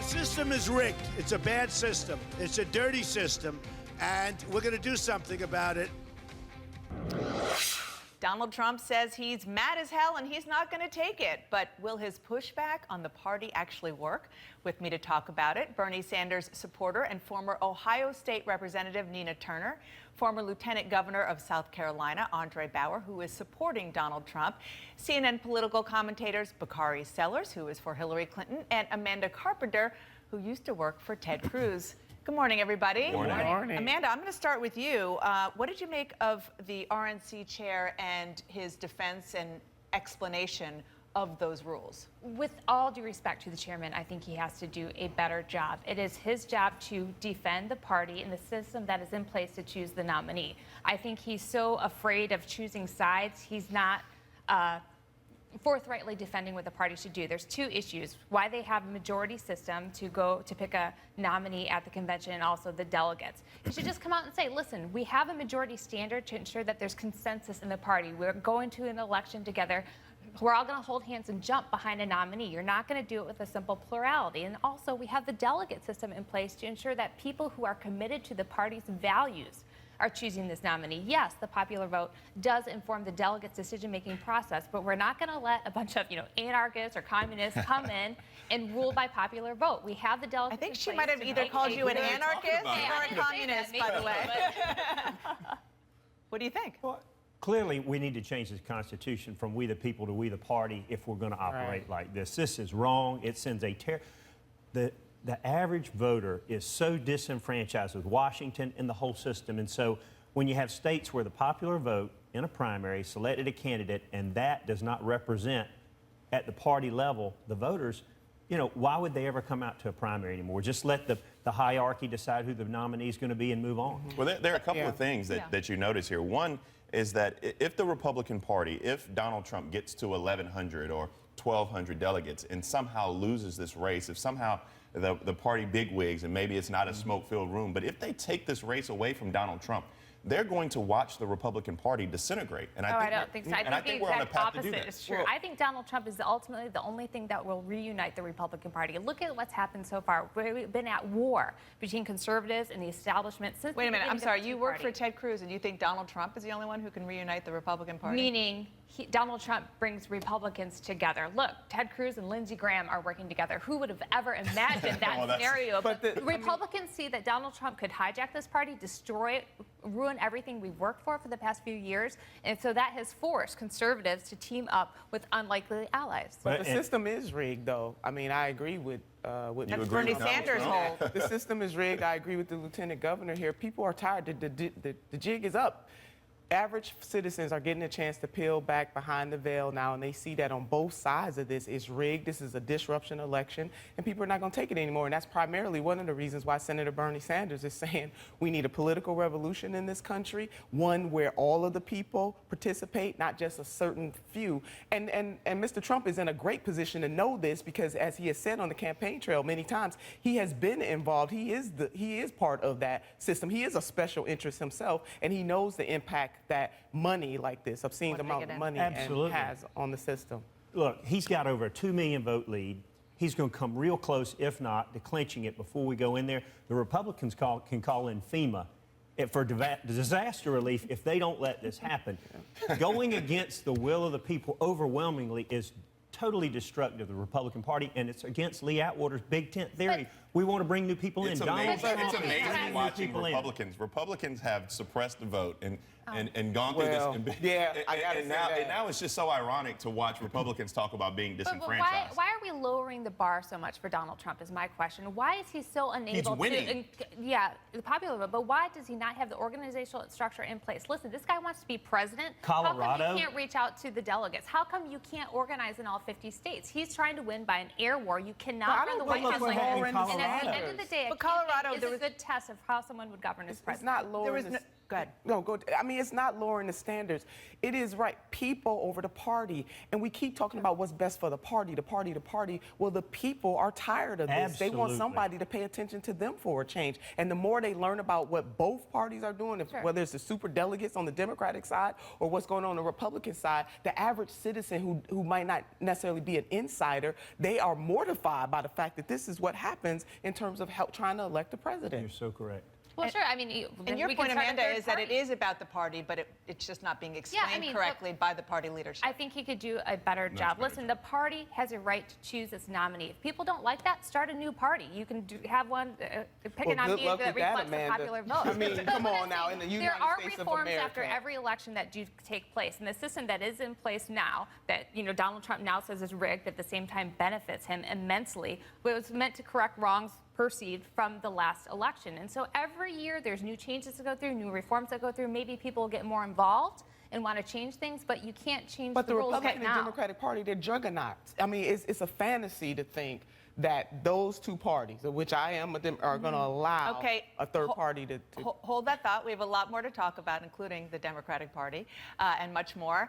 system is rigged. It's a bad system. It's a dirty system, and we're going to do something about it. Donald Trump says he's mad as hell and he's not going to take it. But will his pushback on the party actually work? With me to talk about it, Bernie Sanders supporter and former Ohio State Representative Nina Turner, former Lieutenant Governor of South Carolina Andre Bauer, who is supporting Donald Trump, CNN political commentators Bakari Sellers, who is for Hillary Clinton, and Amanda Carpenter, who used to work for Ted Cruz. Good morning, everybody. Good morning. Amanda, I'm going to start with you. What did you make of the RNC chair and his defense and explanation of those rules? With all due respect to the chairman, I think he has to do a better job. It is his job to defend the party and the system that is in place to choose the nominee. I think he's so afraid of choosing sides, he's not forthrightly defending what the party should do. There's two issues: why they have a majority system to pick a nominee at the convention, and also the delegates. You should just come out and say, listen, we have a majority standard to ensure that there's consensus in the party. We're going to an election together. We're all going to hold hands and jump behind a nominee. You're not going to do it with a simple plurality. And also, we have the delegate system in place to ensure that people who are committed to the party's values are choosing this nominee. Yes, the popular vote does inform the delegates' decision-making process, but we're not going to let a bunch of, anarchists or communists come in and rule by popular vote. We have the delegates. I think she might have either called you an anarchist or a communist, by the way. What do you think? Well, clearly, we need to change the Constitution from we the people to we the party if we're going to operate like this. This is wrong. It sends a The average voter is so disenfranchised with Washington and the whole system. And so when you have states where the popular vote in a primary selected a candidate and that does not represent at the party level the voters, why would they ever come out to a primary anymore? Just let the hierarchy decide who the nominee is going to be and move on. Well, there are a couple of things that you notice here. One is that if the Republican Party, if Donald Trump gets to 1,100 or 1,200 delegates and somehow loses this race, if somehow the party bigwigs, and maybe it's not a smoke-filled room, but if they take this race away from Donald Trump, they're going to watch the Republican Party disintegrate. And I don't think so. I think we're on a the path to do opposite that. is true. I think Donald Trump is ultimately the only thing that will reunite the Republican Party. Look at what's happened so far. We've been at war between conservatives and the establishment since. Wait a minute. I'm sorry. You work for Ted Cruz, and you think Donald Trump is the only one who can reunite the Republican Party? Meaning Donald Trump brings Republicans together. Look, Ted Cruz and Lindsey Graham are working together. Who would have ever imagined that scenario? But Republicans see that Donald Trump could hijack this party, destroy it, ruin everything we've worked for the past few years. And so that has forced conservatives to team up with unlikely allies. But the system is rigged, though. I mean, I agree with That's Bernie Sanders' whole. The system is rigged. I agree with the lieutenant governor here. People are tired. The jig is up. Average citizens are getting a chance to peel back behind the veil now, and they see that on both sides of this it's rigged. This is a disruption election, and people are not going to take it anymore. And that's primarily one of the reasons why Senator Bernie Sanders is saying we need a political revolution in this country, one where all of the people participate, not just a certain few. And Mr. Trump is in a great position to know this because, as he has said on the campaign trail many times, he has been involved. He is part of that system. He is a special interest himself, and he knows the impact that money like this, obscene amount of money, has on the system. Look, he's got over a 2 million vote lead. He's going to come real close, if not, to clinching it before we go in there. The Republicans can call in FEMA for disaster relief if they don't let this happen. Going against the will of the people overwhelmingly is totally destructive of the Republican Party, and it's against Lee Atwater's big tent theory. We want to bring new people in. It's amazing watching Republicans. Republicans have suppressed the vote and gone through this. And now it's just so ironic to watch Republicans talk about being disenfranchised. Why are we lowering the bar so much for Donald Trump is my question. Why is he so unable to... the popular vote, but why does he not have the organizational structure in place? Listen, this guy wants to be president. Colorado. How come he can't reach out to the delegates? How come you can't organize in all 50 states? He's trying to win by an air war. You cannot run the White House like this. And at the end of the day, Colorado, is a good test of how someone would govern as president. It's not lowering Go ahead. No, go. I mean, it's not lowering the standards. It is right, people over the party. And we keep talking about what's best for the party, the party, the party. Well, the people are tired of this. They want Absolutely. somebody to pay attention to them for a change. And the more they learn about what both parties are doing, whether it's the super delegates on the Democratic side or what's going on the Republican side, the average citizen who might not necessarily be an insider, they are mortified by the fact that this is what happens in terms of trying to elect a president. You're so correct. Well, sure. I mean, And your we can point, start a Amanda, third is that it party. is about the party, but it's just not being explained mean, correctly by the party leadership. I think he could do a better job. Listen, the party has a right to choose its nominee. If people don't like that, start a new party. You can have one, pick Well, a nominee good luck that with that, reflects the Amanda. popular vote. I mean, come on now, in the There United are States of reforms America. after every election that do take place, and the system that is in place now, that Donald Trump now says is rigged, but at the same time benefits him immensely, was meant to correct wrongs perceived from the last election. And so every year there's new changes to go through, new reforms that go through. Maybe people will get more involved and want to change things, but you can't change But the the rules Republican right and now. Democratic Party, they're juggernauts. I mean, it's a fantasy to think that those two parties, of which I am, are going to allow Okay, a third party to Hold that thought. We have a lot more to talk about, including the Democratic Party and much more.